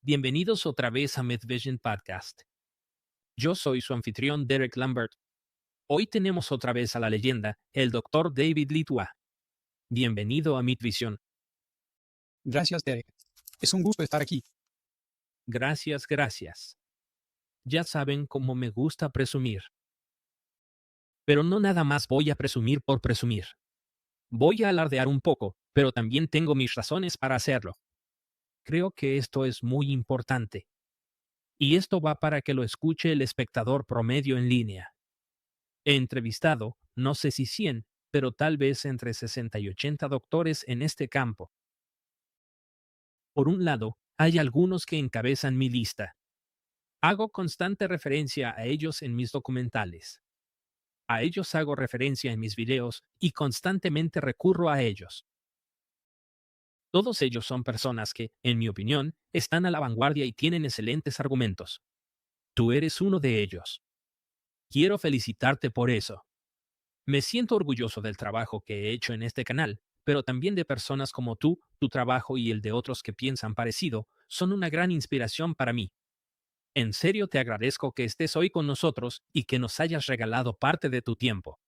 Bienvenidos otra vez a MedVision Podcast. Yo soy su anfitrión Derek Lambert. Hoy tenemos otra vez a la leyenda, el Dr. David Litua. Bienvenido a MedVision. Gracias, Derek. Es un gusto estar aquí. Gracias. Ya saben cómo me gusta presumir. Pero no nada más voy a presumir por presumir. Voy a alardear un poco, pero también tengo mis razones para hacerlo. Creo que esto es muy importante. Y esto va para que lo escuche el espectador promedio en línea. He entrevistado, no sé si 100, pero tal vez entre 60 y 80 doctores en este campo. Por un lado, hay algunos que encabezan mi lista. Hago constante referencia a ellos en mis documentales. A ellos hago referencia en mis videos y constantemente recurro a ellos. Todos ellos son personas que, en mi opinión, están a la vanguardia y tienen excelentes argumentos. Tú eres uno de ellos. Quiero felicitarte por eso. Me siento orgulloso del trabajo que he hecho en este canal, pero también de personas como tú, tu trabajo y el de otros que piensan parecido, son una gran inspiración para mí. En serio te agradezco que estés hoy con nosotros y que nos hayas regalado parte de tu tiempo.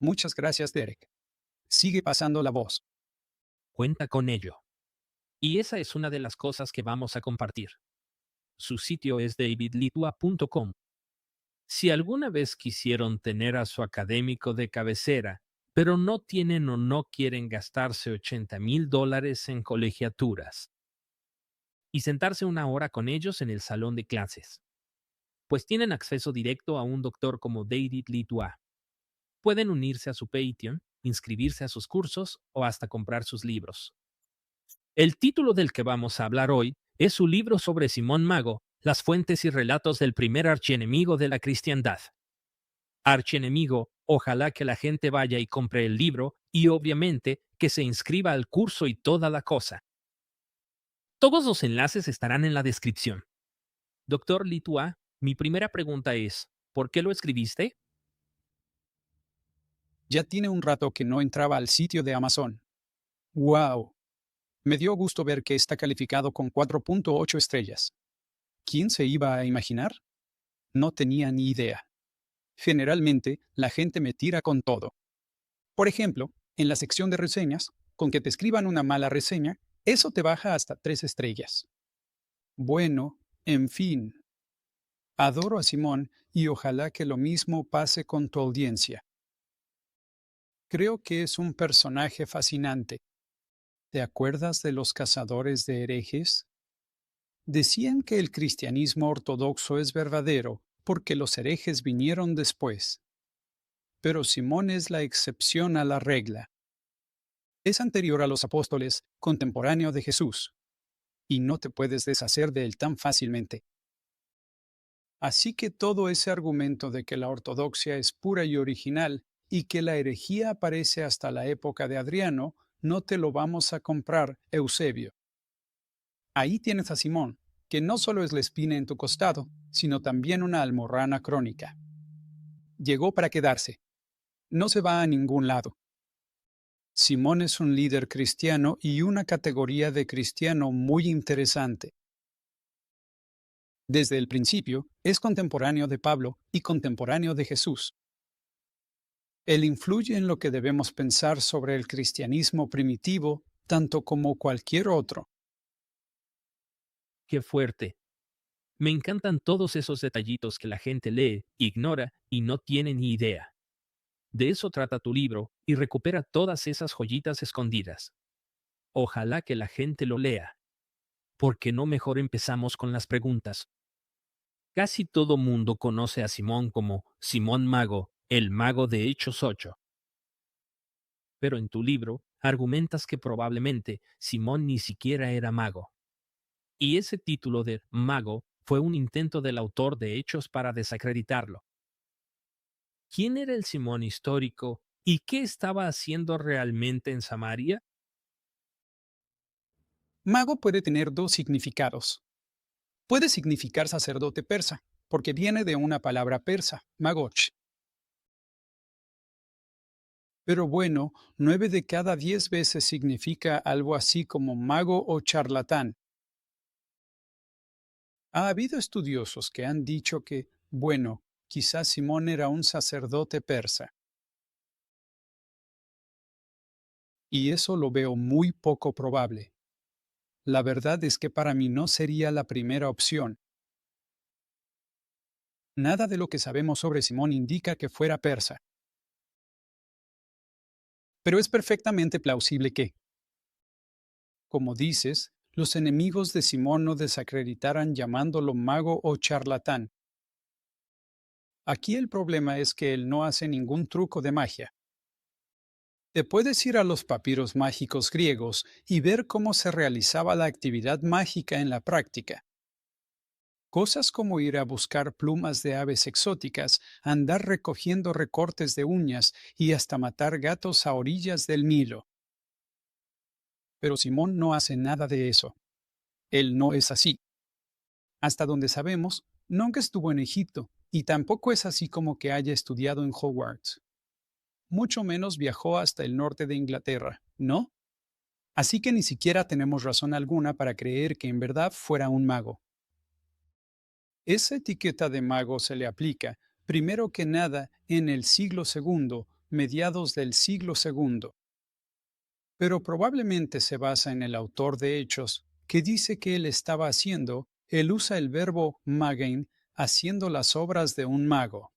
Muchas gracias, Derek. Sigue pasando la voz. Cuenta con ello. Y esa es una de las cosas que vamos a compartir. Su sitio es davidlitua.com. Si alguna vez quisieron tener a su académico de cabecera, pero no tienen o no quieren gastarse $80,000 en colegiaturas y sentarse una hora con ellos en el salón de clases, pues tienen acceso directo a un doctor como David Litua. Pueden unirse a su Patreon, inscribirse a sus cursos o hasta comprar sus libros. El título del que vamos a hablar hoy es su libro sobre Simón Mago, las fuentes y relatos del primer archienemigo de la cristiandad. Archienemigo, ojalá que la gente vaya y compre el libro y obviamente que se inscriba al curso y toda la cosa. Todos los enlaces estarán en la descripción. Doctor Litua, mi primera pregunta es, ¿por qué lo escribiste? Ya tiene un rato que no entraba al sitio de Amazon. ¡Wow! Me dio gusto ver que está calificado con 4.8 estrellas. ¿Quién se iba a imaginar? No tenía ni idea. Generalmente, la gente me tira con todo. Por ejemplo, en la sección de reseñas, con que te escriban una mala reseña, eso te baja hasta 3 estrellas. Bueno, en fin. Adoro a Simón y ojalá que lo mismo pase con tu audiencia. Creo que es un personaje fascinante. ¿Te acuerdas de los cazadores de herejes? Decían que el cristianismo ortodoxo es verdadero porque los herejes vinieron después. Pero Simón es la excepción a la regla. Es anterior a los apóstoles, contemporáneo de Jesús, y no te puedes deshacer de él tan fácilmente. Así que todo ese argumento de que la ortodoxia es pura y original y que la herejía aparece hasta la época de Adriano, no te lo vamos a comprar, Eusebio. Ahí tienes a Simón, que no solo es la espina en tu costado, sino también una almorrana crónica. Llegó para quedarse. No se va a ningún lado. Simón es un líder cristiano y una categoría de cristiano muy interesante. Desde el principio, es contemporáneo de Pablo y contemporáneo de Jesús. Él influye en lo que debemos pensar sobre el cristianismo primitivo, tanto como cualquier otro. Qué fuerte. Me encantan todos esos detallitos que la gente lee, ignora y no tiene ni idea. De eso trata tu libro y recupera todas esas joyitas escondidas. Ojalá que la gente lo lea. ¿Por qué no mejor empezamos con las preguntas? Casi todo mundo conoce a Simón como Simón Mago, el mago de Hechos 8. Pero en tu libro argumentas que probablemente Simón ni siquiera era mago. Y ese título de mago fue un intento del autor de Hechos para desacreditarlo. ¿Quién era el Simón histórico y qué estaba haciendo realmente en Samaria? Mago puede tener dos significados. Puede significar sacerdote persa, porque viene de una palabra persa, magoch. Pero bueno, 9 de cada 10 veces significa algo así como mago o charlatán, Ha habido estudiosos que han dicho que, bueno, quizás Simón era un sacerdote persa, y eso lo veo muy poco probable. La verdad es que para mí no sería la primera opción. Nada de lo que sabemos sobre Simón indica que fuera persa, pero es perfectamente plausible que, como dices, los enemigos de Simón lo desacreditaran llamándolo mago o charlatán. Aquí el problema es que él no hace ningún truco de magia. Te puedes ir a los papiros mágicos griegos y ver cómo se realizaba la actividad mágica en la práctica. Cosas como ir a buscar plumas de aves exóticas, andar recogiendo recortes de uñas y hasta matar gatos a orillas del Nilo. Pero Simón no hace nada de eso. Él no es así. Hasta donde sabemos, nunca estuvo en Egipto, y tampoco es así como que haya estudiado en Hogwarts. Mucho menos viajó hasta el norte de Inglaterra, ¿no? Así que ni siquiera tenemos razón alguna para creer que en verdad fuera un mago. Esa etiqueta de mago se le aplica, primero que nada, en el siglo segundo, mediados del siglo segundo, pero probablemente se basa en el autor de Hechos, que dice que él usa el verbo magein, haciendo las obras de un mago.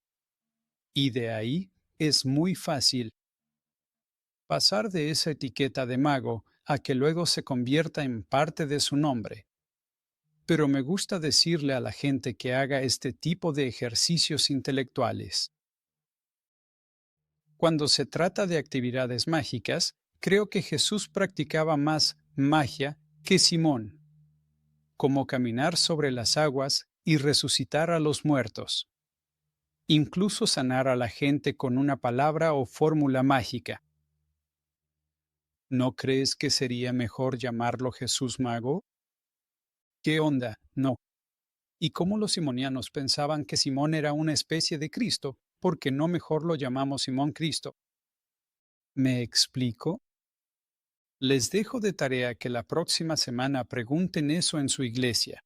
Y de ahí es muy fácil pasar de esa etiqueta de mago a que luego se convierta en parte de su nombre. Pero me gusta decirle a la gente que haga este tipo de ejercicios intelectuales. Cuando se trata de actividades mágicas, creo que Jesús practicaba más magia que Simón, como caminar sobre las aguas y resucitar a los muertos, incluso sanar a la gente con una palabra o fórmula mágica. ¿No crees que sería mejor llamarlo Jesús Mago? ¿Qué onda? No. ¿Y cómo los simonianos pensaban que Simón era una especie de Cristo? ¿Por qué no mejor lo llamamos Simón Cristo? ¿Me explico? Les dejo de tarea que la próxima semana pregunten eso en su iglesia.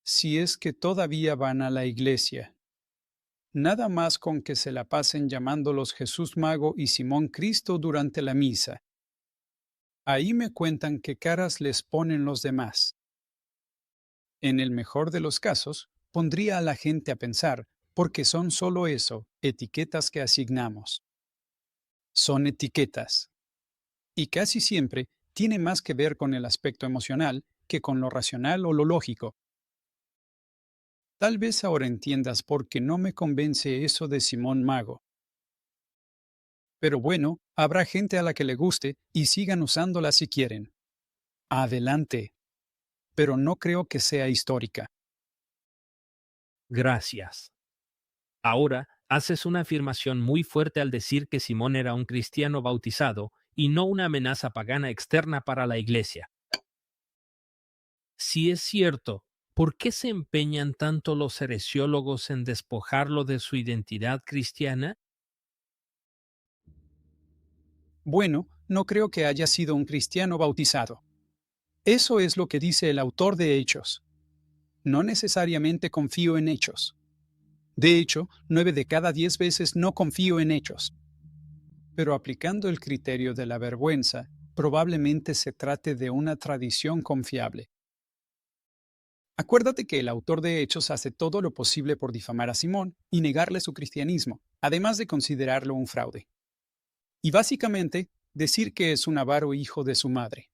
Si es que todavía van a la iglesia. Nada más con que se la pasen llamándolos Jesús Mago y Simón Cristo durante la misa. Ahí me cuentan qué caras les ponen los demás. En el mejor de los casos, pondría a la gente a pensar, porque son solo eso, etiquetas que asignamos. Son etiquetas. Y casi siempre tiene más que ver con el aspecto emocional que con lo racional o lo lógico. Tal vez ahora entiendas por qué no me convence eso de Simón Mago. Pero bueno, habrá gente a la que le guste y sigan usándola si quieren. Adelante. Pero no creo que sea histórica. Gracias. Ahora, haces una afirmación muy fuerte al decir que Simón era un cristiano bautizado y no una amenaza pagana externa para la iglesia. Si es cierto, ¿por qué se empeñan tanto los heresiólogos en despojarlo de su identidad cristiana? Bueno, no creo que haya sido un cristiano bautizado. Eso es lo que dice el autor de Hechos. No necesariamente confío en Hechos. De hecho, 9 de cada 10 veces no confío en Hechos. Pero aplicando el criterio de la vergüenza, probablemente se trate de una tradición confiable. Acuérdate que el autor de Hechos hace todo lo posible por difamar a Simón y negarle su cristianismo, además de considerarlo un fraude. Y básicamente, decir que es un avaro hijo de su madre.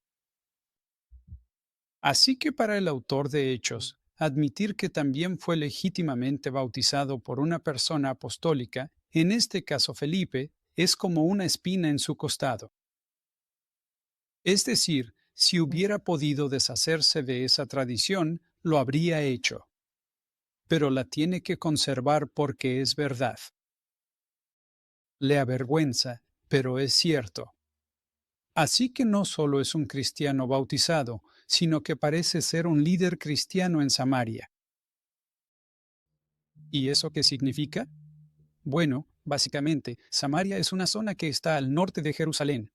Así que para el autor de Hechos, admitir que también fue legítimamente bautizado por una persona apostólica, en este caso Felipe, es como una espina en su costado. Es decir, si hubiera podido deshacerse de esa tradición, lo habría hecho. Pero la tiene que conservar porque es verdad. Le avergüenza, pero es cierto. Así que no solo es un cristiano bautizado, sino que parece ser un líder cristiano en Samaria. ¿Y eso qué significa? Bueno, básicamente, Samaria es una zona que está al norte de Jerusalén.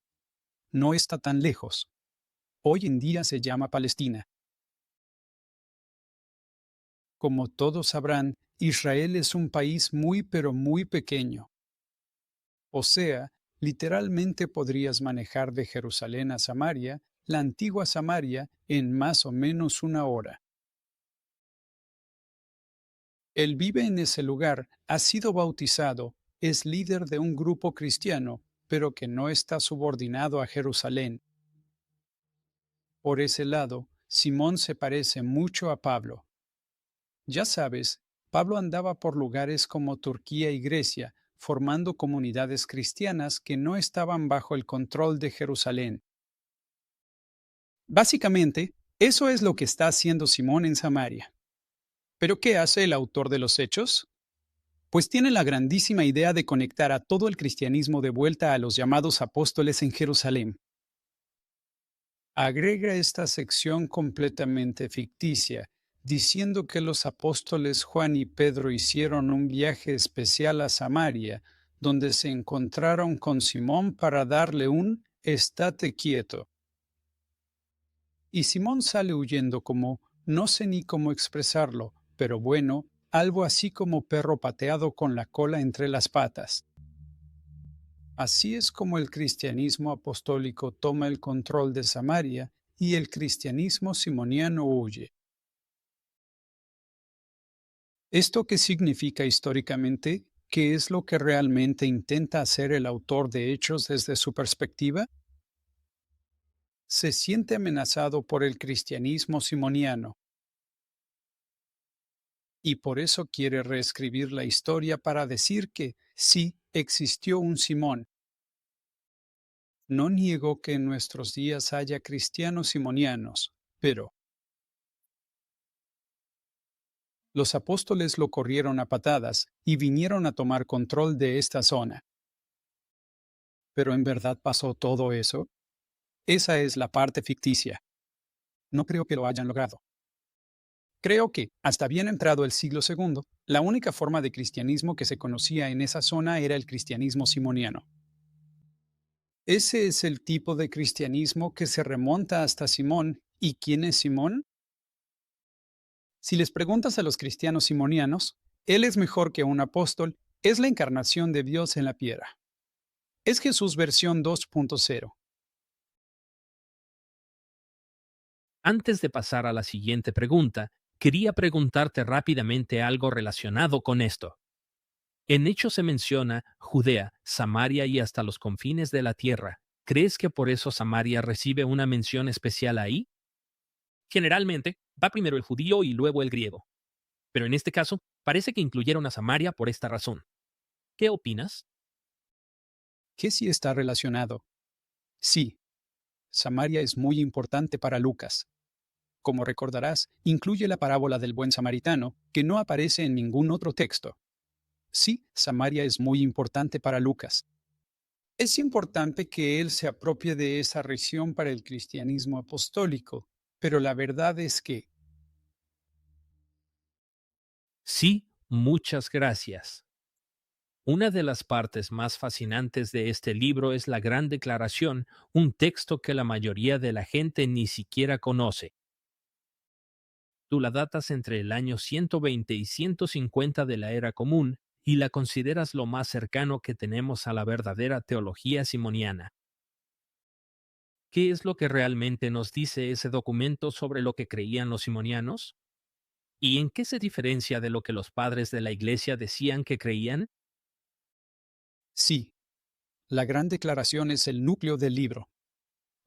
No está tan lejos. Hoy en día se llama Palestina. Como todos sabrán, Israel es un país muy pero muy pequeño. O sea, literalmente podrías manejar de Jerusalén a Samaria, la antigua Samaria, en más o menos una hora. Él vive en ese lugar, ha sido bautizado, es líder de un grupo cristiano, pero que no está subordinado a Jerusalén. Por ese lado, Simón se parece mucho a Pablo. Ya sabes, Pablo andaba por lugares como Turquía y Grecia, formando comunidades cristianas que no estaban bajo el control de Jerusalén. Básicamente, eso es lo que está haciendo Simón en Samaria. ¿Pero qué hace el autor de los Hechos? Pues tiene la grandísima idea de conectar a todo el cristianismo de vuelta a los llamados apóstoles en Jerusalén. Agrega esta sección completamente ficticia, diciendo que los apóstoles Juan y Pedro hicieron un viaje especial a Samaria, donde se encontraron con Simón para darle un estate quieto. Y Simón sale huyendo como, no sé ni cómo expresarlo, pero bueno, algo así como perro pateado con la cola entre las patas. Así es como el cristianismo apostólico toma el control de Samaria y el cristianismo simoniano huye. ¿Esto qué significa históricamente? ¿Qué es lo que realmente intenta hacer el autor de Hechos desde su perspectiva? Se siente amenazado por el cristianismo simoniano y por eso quiere reescribir la historia para decir que sí existió un Simón. No niego que en nuestros días haya cristianos simonianos, pero los apóstoles lo corrieron a patadas y vinieron a tomar control de esta zona. ¿Pero en verdad pasó todo eso? Esa es la parte ficticia. No creo que lo hayan logrado. Creo que, hasta bien entrado el siglo II, la única forma de cristianismo que se conocía en esa zona era el cristianismo simoniano. Ese es el tipo de cristianismo que se remonta hasta Simón. ¿Y quién es Simón? Si les preguntas a los cristianos simonianos, él es mejor que un apóstol, es la encarnación de Dios en la piedra. Es Jesús versión 2.0. Antes de pasar a la siguiente pregunta, quería preguntarte rápidamente algo relacionado con esto. En Hechos se menciona Judea, Samaria y hasta los confines de la tierra. ¿Crees que por eso Samaria recibe una mención especial ahí? Generalmente, va primero el judío y luego el griego. Pero en este caso, parece que incluyeron a Samaria por esta razón. ¿Qué opinas? ¿Qué sí está relacionado? Sí, Samaria es muy importante para Lucas. Como recordarás, incluye la parábola del buen samaritano, que no aparece en ningún otro texto. Sí, Samaria es muy importante para Lucas. Es importante que él se apropie de esa región para el cristianismo apostólico, pero la verdad es que, Sí, muchas gracias. Una de las partes más fascinantes de este libro es la Gran Declaración, un texto que la mayoría de la gente ni siquiera conoce. Tú la datas entre el año 120 y 150 de la era común y la consideras lo más cercano que tenemos a la verdadera teología simoniana. ¿Qué es lo que realmente nos dice ese documento sobre lo que creían los simonianos? ¿Y en qué se diferencia de lo que los padres de la Iglesia decían que creían? sí, la gran declaración es el núcleo del libro,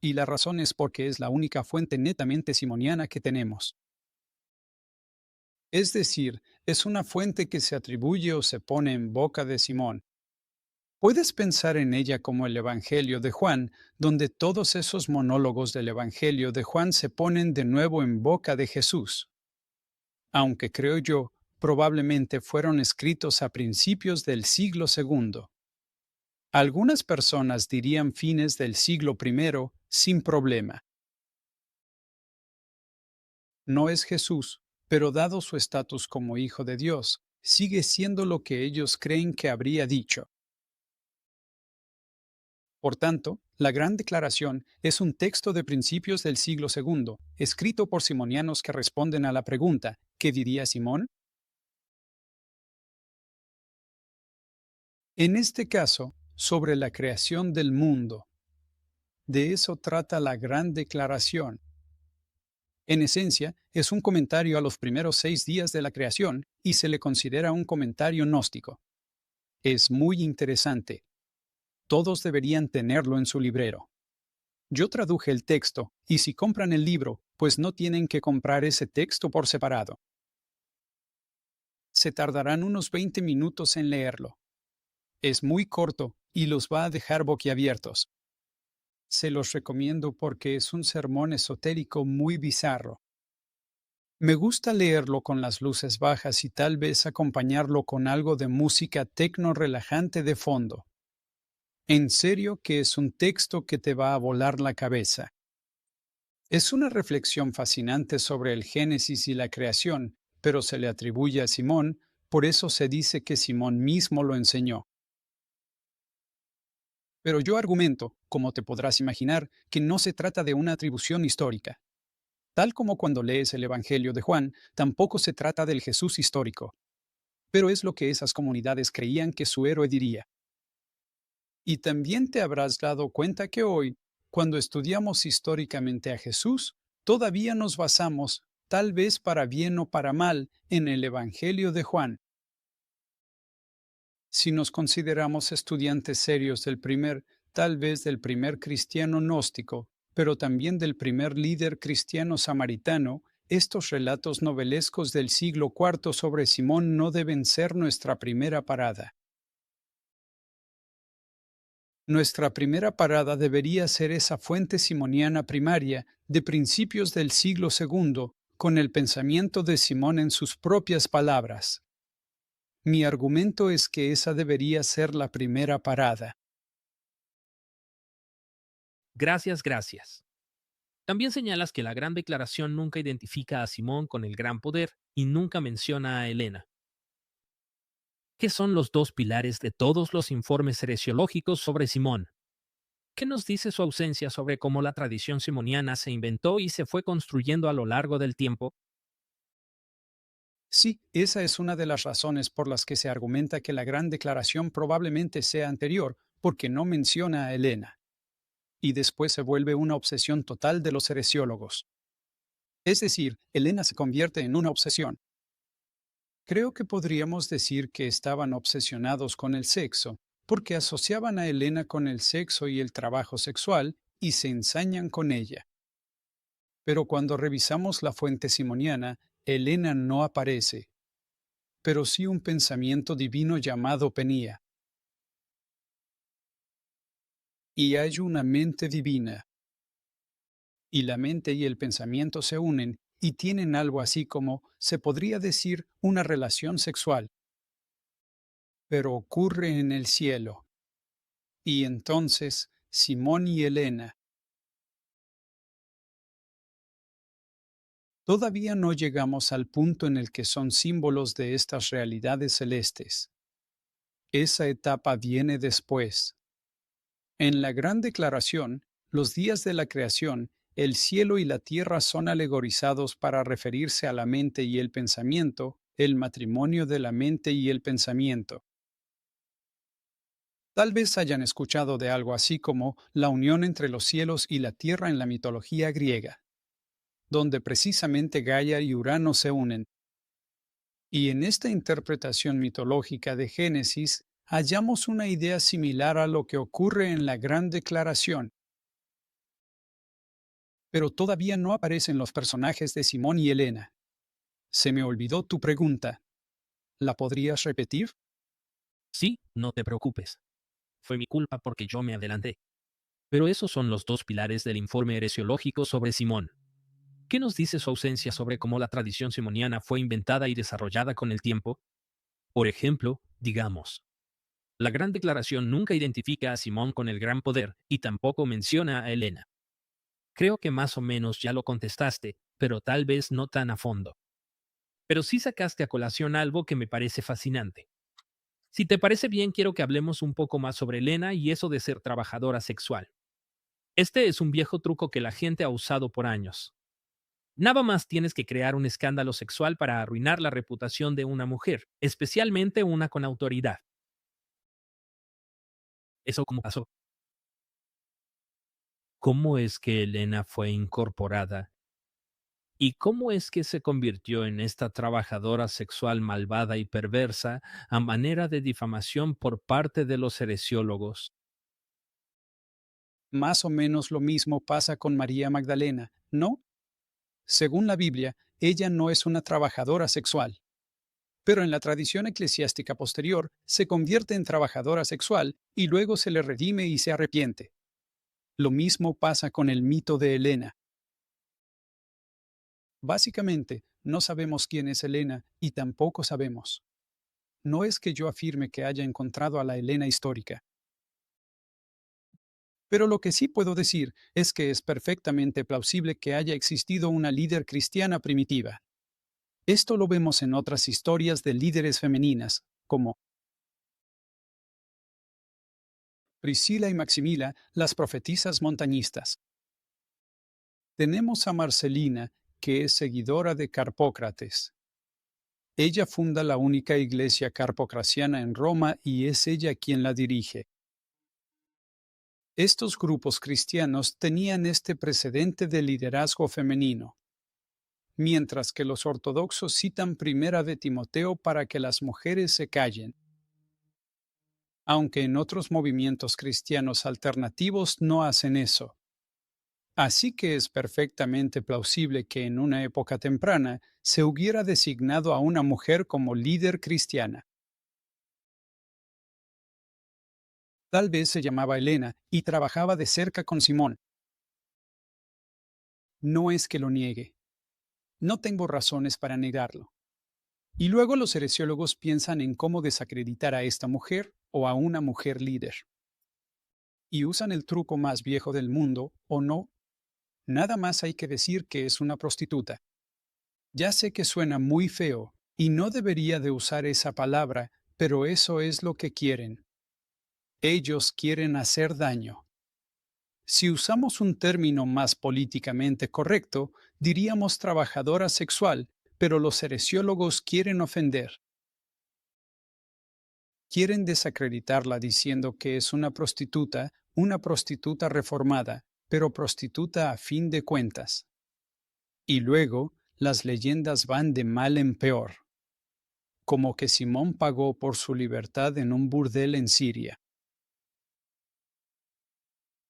y la razón es porque es la única fuente netamente simoniana que tenemos. Es decir, es una fuente que se atribuye o se pone en boca de Simón. Puedes pensar en ella como el Evangelio de Juan, donde todos esos monólogos del Evangelio de Juan se ponen de nuevo en boca de Jesús. Aunque creo yo, probablemente fueron escritos a principios del siglo II. Algunas personas dirían fines del siglo I sin problema. No es Jesús, pero dado su estatus como Hijo de Dios, sigue siendo lo que ellos creen que habría dicho. Por tanto, la Gran Declaración es un texto de principios del siglo II, escrito por simonianos que responden a la pregunta, ¿Qué diría Simón? En este caso, sobre la creación del mundo. De eso trata la Gran Declaración. En esencia, es un comentario a los primeros 6 días de la creación y se le considera un comentario gnóstico. Es muy interesante. Todos deberían tenerlo en su librero. Yo traduje el texto, y si compran el libro, pues no tienen que comprar ese texto por separado. Se tardarán unos 20 minutos en leerlo. Es muy corto y los va a dejar boquiabiertos. Se los recomiendo porque es un sermón esotérico muy bizarro. Me gusta leerlo con las luces bajas y tal vez acompañarlo con algo de música tecno relajante de fondo. En serio que es un texto que te va a volar la cabeza. Es una reflexión fascinante sobre el Génesis y la creación, pero se le atribuye a Simón, por eso se dice que Simón mismo lo enseñó. Pero yo argumento, como te podrás imaginar, que no se trata de una atribución histórica. Tal como cuando lees el Evangelio de Juan, tampoco se trata del Jesús histórico. Pero es lo que esas comunidades creían que su héroe diría. Y también te habrás dado cuenta que hoy, cuando estudiamos históricamente a Jesús, todavía nos basamos, tal vez para bien o para mal, en el Evangelio de Juan. Si nos consideramos estudiantes serios tal vez del primer cristiano gnóstico, pero también del primer líder cristiano samaritano, estos relatos novelescos del siglo IV sobre Simón no deben ser nuestra primera parada. Nuestra primera parada debería ser esa fuente simoniana primaria de principios del siglo II, con el pensamiento de Simón en sus propias palabras. Mi argumento es que esa debería ser la primera parada. Gracias, gracias. También señalas que la Gran Declaración nunca identifica a Simón con el gran poder y nunca menciona a Helena. ¿Qué son los dos pilares de todos los informes heresiológicos sobre Simón? ¿Qué nos dice su ausencia sobre cómo la tradición simoniana se inventó y se fue construyendo a lo largo del tiempo? Sí, esa es una de las razones por las que se argumenta que la Gran Declaración probablemente sea anterior, porque no menciona a Helena. Y después se vuelve una obsesión total de los heresiólogos. Es decir, Helena se convierte en una obsesión. Creo que podríamos decir que estaban obsesionados con el sexo, porque asociaban a Helena con el sexo y el trabajo sexual y se ensañan con ella. Pero cuando revisamos la fuente simoniana, Helena no aparece, pero sí un pensamiento divino llamado Penía. Y hay una mente divina. Y la mente y el pensamiento se unen y tienen algo así como, se podría decir, una relación sexual. Pero ocurre en el cielo. Y entonces, Simón y Helena. Todavía no llegamos al punto en el que son símbolos de estas realidades celestes. Esa etapa viene después. En la Gran Declaración, los días de la creación, el cielo y la tierra son alegorizados para referirse a la mente y el pensamiento, el matrimonio de la mente y el pensamiento. Tal vez hayan escuchado de algo así como la unión entre los cielos y la tierra en la mitología griega, donde precisamente Gaia y Urano se unen. Y en esta interpretación mitológica de Génesis, hallamos una idea similar a lo que ocurre en la Gran Declaración. Pero todavía no aparecen los personajes de Simón y Helena. Se me olvidó tu pregunta. ¿La podrías repetir? Sí, no te preocupes. Fue mi culpa porque yo me adelanté. Pero esos son los dos pilares del informe heresiológico sobre Simón. ¿Qué nos dice su ausencia sobre cómo la tradición simoniana fue inventada y desarrollada con el tiempo? Por ejemplo, digamos, la Gran Declaración nunca identifica a Simón con el gran poder y tampoco menciona a Helena. Creo que más o menos ya lo contestaste, pero tal vez no tan a fondo. Pero sí sacaste a colación algo que me parece fascinante. Si te parece bien, quiero que hablemos un poco más sobre Helena y eso de ser trabajadora sexual. Este es un viejo truco que la gente ha usado por años. Nada más tienes que crear un escándalo sexual para arruinar la reputación de una mujer, especialmente una con autoridad. ¿Eso cómo pasó? ¿Cómo es que Elena fue incorporada? ¿Y cómo es que se convirtió en esta trabajadora sexual malvada y perversa a manera de difamación por parte de los heresiólogos? Más o menos lo mismo pasa con María Magdalena, ¿no? Según la Biblia, ella no es una trabajadora sexual, pero en la tradición eclesiástica posterior se convierte en trabajadora sexual y luego se le redime y se arrepiente. Lo mismo pasa con el mito de Helena. Básicamente, no sabemos quién es Helena y tampoco sabemos. No es que yo afirme que haya encontrado a la Helena histórica, pero lo que sí puedo decir es que es perfectamente plausible que haya existido una líder cristiana primitiva. Esto lo vemos en otras historias de líderes femeninas, como Priscila y Maximila, las profetisas montañistas. Tenemos a Marcelina, que es seguidora de Carpócrates. Ella funda la única iglesia carpocraciana en Roma y es ella quien la dirige. Estos grupos cristianos tenían este precedente de liderazgo femenino, mientras que los ortodoxos citan Primera de Timoteo para que las mujeres se callen, aunque en otros movimientos cristianos alternativos no hacen eso. Así que es perfectamente plausible que en una época temprana se hubiera designado a una mujer como líder cristiana. Tal vez se llamaba Elena y trabajaba de cerca con Simón. No es que lo niegue. No tengo razones para negarlo. Y luego los heresiólogos piensan en cómo desacreditar a esta mujer o a una mujer líder. Y usan el truco más viejo del mundo, o no. Nada más hay que decir que es una prostituta. Ya sé que suena muy feo, y no debería de usar esa palabra, pero eso es lo que quieren. Ellos quieren hacer daño. Si usamos un término más políticamente correcto, diríamos trabajadora sexual, pero los heresiólogos quieren ofender. Quieren desacreditarla diciendo que es una prostituta reformada, pero prostituta a fin de cuentas. Y luego, las leyendas van de mal en peor, como que Simón pagó por su libertad en un burdel en Siria.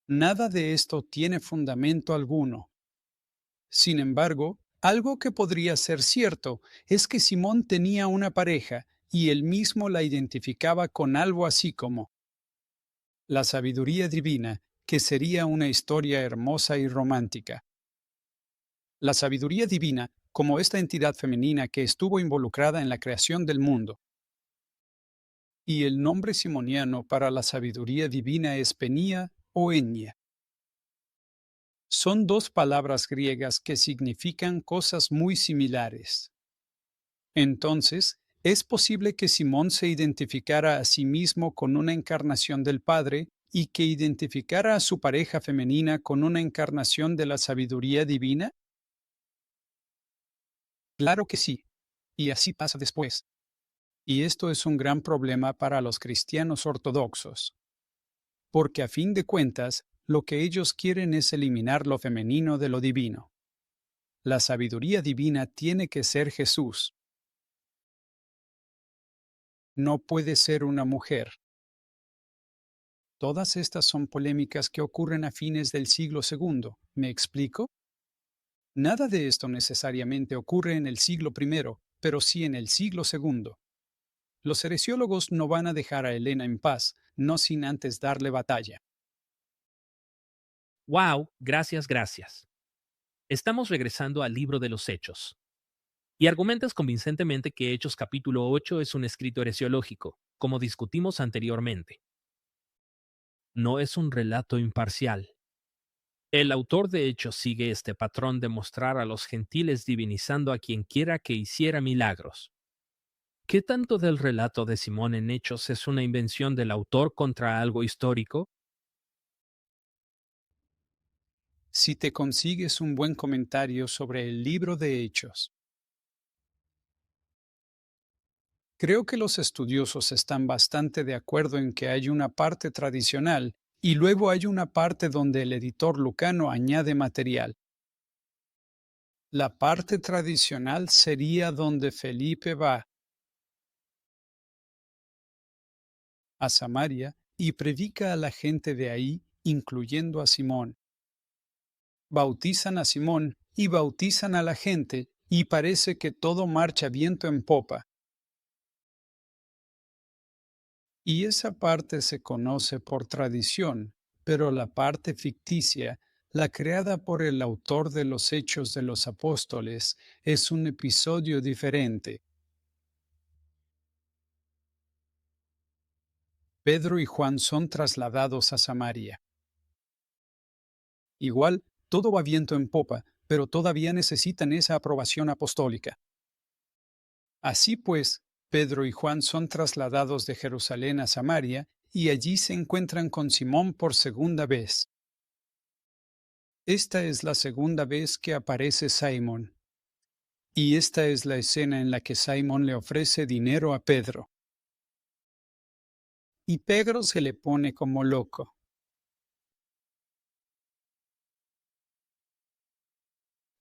Nada de esto tiene fundamento alguno. Sin embargo, algo que podría ser cierto es que Simón tenía una pareja y él mismo la identificaba con algo así como la sabiduría divina, que sería una historia hermosa y romántica. La sabiduría divina, como esta entidad femenina que estuvo involucrada en la creación del mundo. Y el nombre simoniano para la sabiduría divina es Penia o Enya. Son dos palabras griegas que significan cosas muy similares. Entonces, es posible que Simón se identificara a sí mismo con una encarnación del Padre y que identificara a su pareja femenina con una encarnación de la sabiduría divina? Claro que sí. Y así pasa después. Y esto es un gran problema para los cristianos ortodoxos, porque a fin de cuentas, lo que ellos quieren es eliminar lo femenino de lo divino. La sabiduría divina tiene que ser Jesús. No puede ser una mujer. Todas estas son polémicas que ocurren a fines del siglo segundo. ¿Me explico? Nada de esto necesariamente ocurre en el siglo primero, pero sí en el siglo segundo. Los heresiólogos no van a dejar a Helena en paz, no sin antes darle batalla. ¡Wow! Gracias, gracias. Estamos regresando al libro de los Hechos. Y argumentas convincentemente que Hechos capítulo 8 es un escrito heresiológico, como discutimos anteriormente. No es un relato imparcial. El autor de Hechos sigue este patrón de mostrar a los gentiles divinizando a quien quiera que hiciera milagros. ¿Qué tanto del relato de Simón en Hechos es una invención del autor contra algo histórico? si te consigues un buen comentario sobre el libro de Hechos. Creo que los estudiosos están bastante de acuerdo en que hay una parte tradicional y luego hay una parte donde el editor lucano añade material. La parte tradicional sería donde Felipe va a Samaria y predica a la gente de ahí, incluyendo a Simón. Bautizan a Simón y bautizan a la gente, y parece que todo marcha viento en popa. Y esa parte se conoce por tradición, pero la parte ficticia, la creada por el autor de los Hechos de los Apóstoles, es un episodio diferente. Pedro y Juan son trasladados a Samaria. Igual, todo va viento en popa, pero todavía necesitan esa aprobación apostólica. Así pues, Pedro y Juan son trasladados de Jerusalén a Samaria y allí se encuentran con Simón por segunda vez. Esta es la segunda vez que aparece Simón. Y esta es la escena en la que Simón le ofrece dinero a Pedro. Y Pedro se le pone como loco.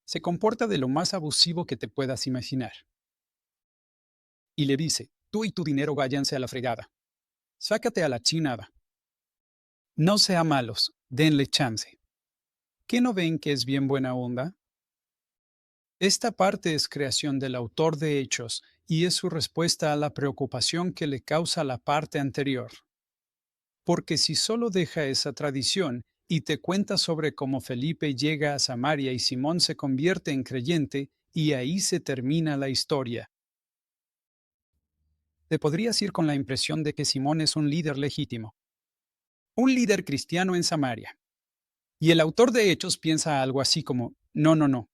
Se comporta de lo más abusivo que te puedas imaginar. Y le dice, tú y tu dinero váyanse a la fregada. Sácate a la chinada. No sea malos, denle chance. ¿Qué no ven que es bien buena onda? Esta parte es creación del autor de Hechos y es su respuesta a la preocupación que le causa la parte anterior. Porque si solo deja esa tradición y te cuenta sobre cómo Felipe llega a Samaria y Simón se convierte en creyente, y ahí se termina la historia. Te podrías ir con la impresión de que Simón es un líder legítimo, un líder cristiano en Samaria. Y el autor de Hechos piensa algo así como, no, no, no,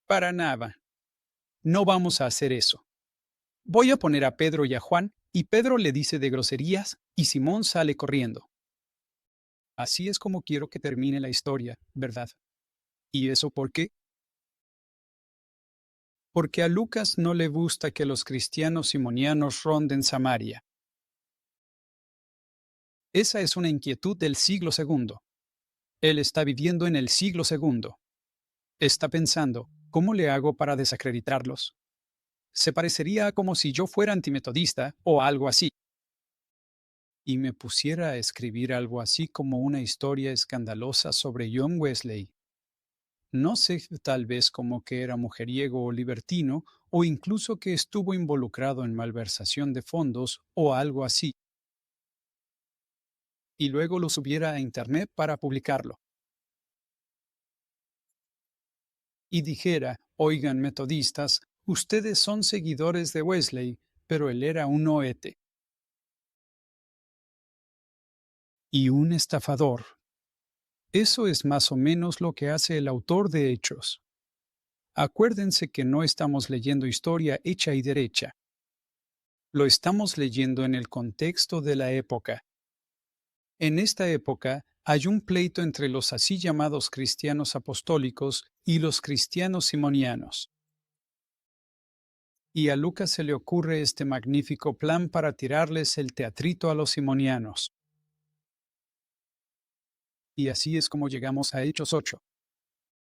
para nada, no vamos a hacer eso. Voy a poner a Pedro y a Juan, y Pedro le dice de groserías, y Simón sale corriendo. Así es como quiero que termine la historia, ¿verdad? ¿Y eso por qué? Porque a Lucas no le gusta que los cristianos simonianos ronden Samaria. Esa es una inquietud del siglo segundo. Él está viviendo en el siglo segundo. Está pensando, ¿cómo le hago para desacreditarlos? Se parecería a como si yo fuera antimetodista o algo así. Y me pusiera a escribir algo así como una historia escandalosa sobre John Wesley. No sé, tal vez como que era mujeriego o libertino, o incluso que estuvo involucrado en malversación de fondos o algo así. Y luego lo subiera a internet para publicarlo. Y dijera, oigan metodistas, ustedes son seguidores de Wesley, pero él era un noete. Y un estafador. Eso es más o menos lo que hace el autor de Hechos. Acuérdense que no estamos leyendo historia hecha y derecha. Lo estamos leyendo en el contexto de la época. En esta época hay un pleito entre los así llamados cristianos apostólicos y los cristianos simonianos. Y a Lucas se le ocurre este magnífico plan para tirarles el teatrito a los simonianos. Y así es como llegamos a Hechos 8.